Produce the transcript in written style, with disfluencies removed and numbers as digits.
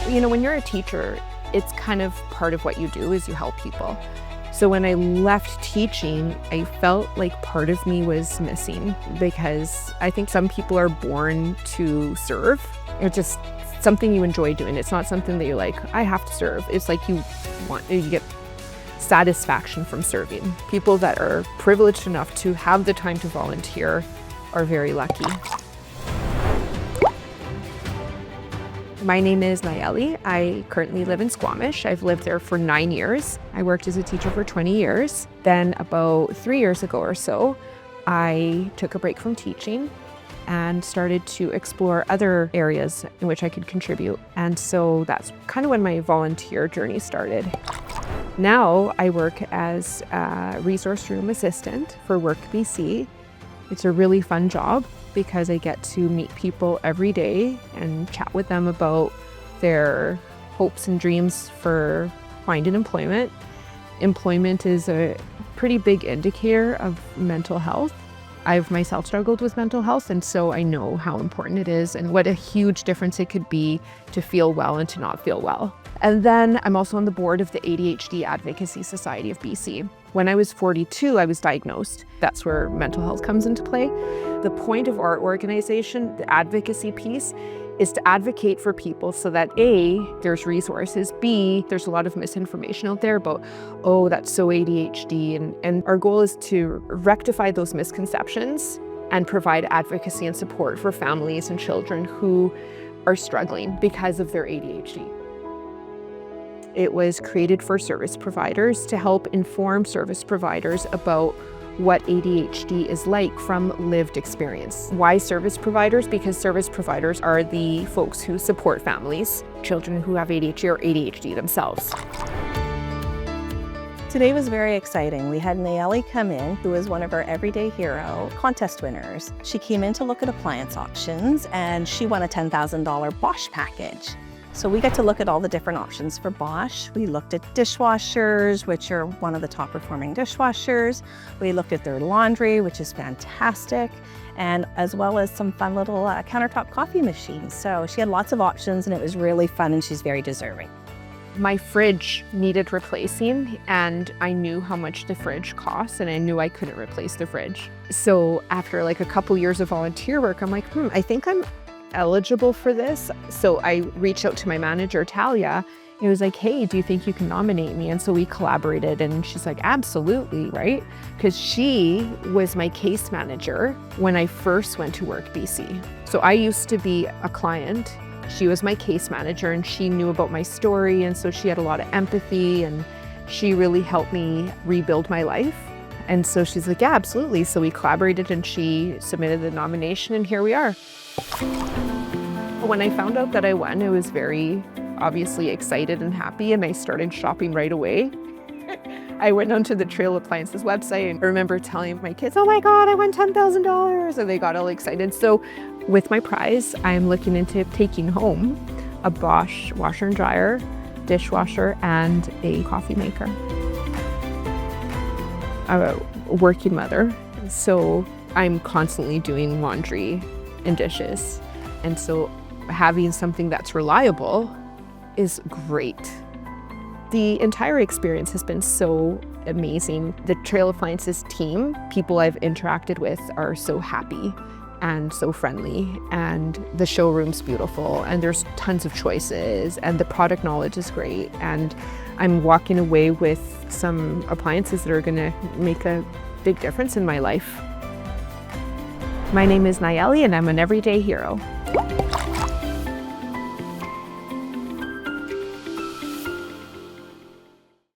You know, when you're a teacher, it's kind of part of what you do is you help people. So when I left teaching, I felt like part of me was missing, because I think some people are born to serve. It's just something you enjoy doing. It's not something that you're like, I have to serve. It's like you get satisfaction from serving. People that are privileged enough to have the time to volunteer are very lucky. My name is Naieli. I currently live in Squamish. I've lived there for 9 years. I worked as a teacher for 20 years. Then about 3 years ago or so, I took a break from teaching and started to explore other areas in which I could contribute. And so that's kind of when my volunteer journey started. Now I work as a resource room assistant for Work BC. It's a really fun job because I get to meet people every day and chat with them about their hopes and dreams for finding employment. Employment is a pretty big indicator of mental health. I've myself struggled with mental health, and so I know how important it is and what a huge difference it could be to feel well and to not feel well. And then I'm also on the board of the ADHD Advocacy Society of BC. When I was 42, I was diagnosed. That's where mental health comes into play. The point of our organization, the advocacy piece, is to advocate for people so that A, there's resources, B, there's a lot of misinformation out there about, oh, that's so ADHD. And our goal is to rectify those misconceptions and provide advocacy and support for families and children who are struggling because of their ADHD. It was created for service providers to help inform service providers about what ADHD is like from lived experience. Why service providers? Because service providers are the folks who support families, children who have ADHD or ADHD themselves. Today was very exciting. We had Naieli come in, who is one of our Everyday Hero contest winners. She came in to look at appliance options, and she won a $10,000 Bosch package. So we got to look at all the different options for Bosch. We looked at dishwashers, which are one of the top performing dishwashers. We looked at their laundry, which is fantastic, and as well as some fun little countertop coffee machines. So she had lots of options, and it was really fun, and she's very deserving. My fridge needed replacing, and I knew how much the fridge costs, and I knew I couldn't replace the fridge. So after like a couple years of volunteer work, I'm like, I think I'm eligible for this. So I reached out to my manager, Talia. It was like, hey, do you think you can nominate me? And so we collaborated, and she's like, absolutely, right? Because she was my case manager when I first went to Work BC. So I used to be a client. She was my case manager, and she knew about my story, and so she had a lot of empathy, and she really helped me rebuild my life. And so she's like, yeah, absolutely. So we collaborated, and she submitted the nomination, and here we are. When I found out that I won, I was very obviously excited and happy, and I started shopping right away. I went onto the Trail Appliances website, and I remember telling my kids, oh my God, I won $10,000, and they got all excited. So with my prize, I'm looking into taking home a Bosch washer and dryer, dishwasher, and a coffee maker. I'm a working mother, so I'm constantly doing laundry and dishes. And so having something that's reliable is great. The entire experience has been so amazing. The Trail Appliances team, people I've interacted with, are so happy and so friendly, and the showroom's beautiful, and there's tons of choices, and the product knowledge is great, and I'm walking away with some appliances that are gonna make a big difference in my life. My name is Naieli, and I'm an everyday hero.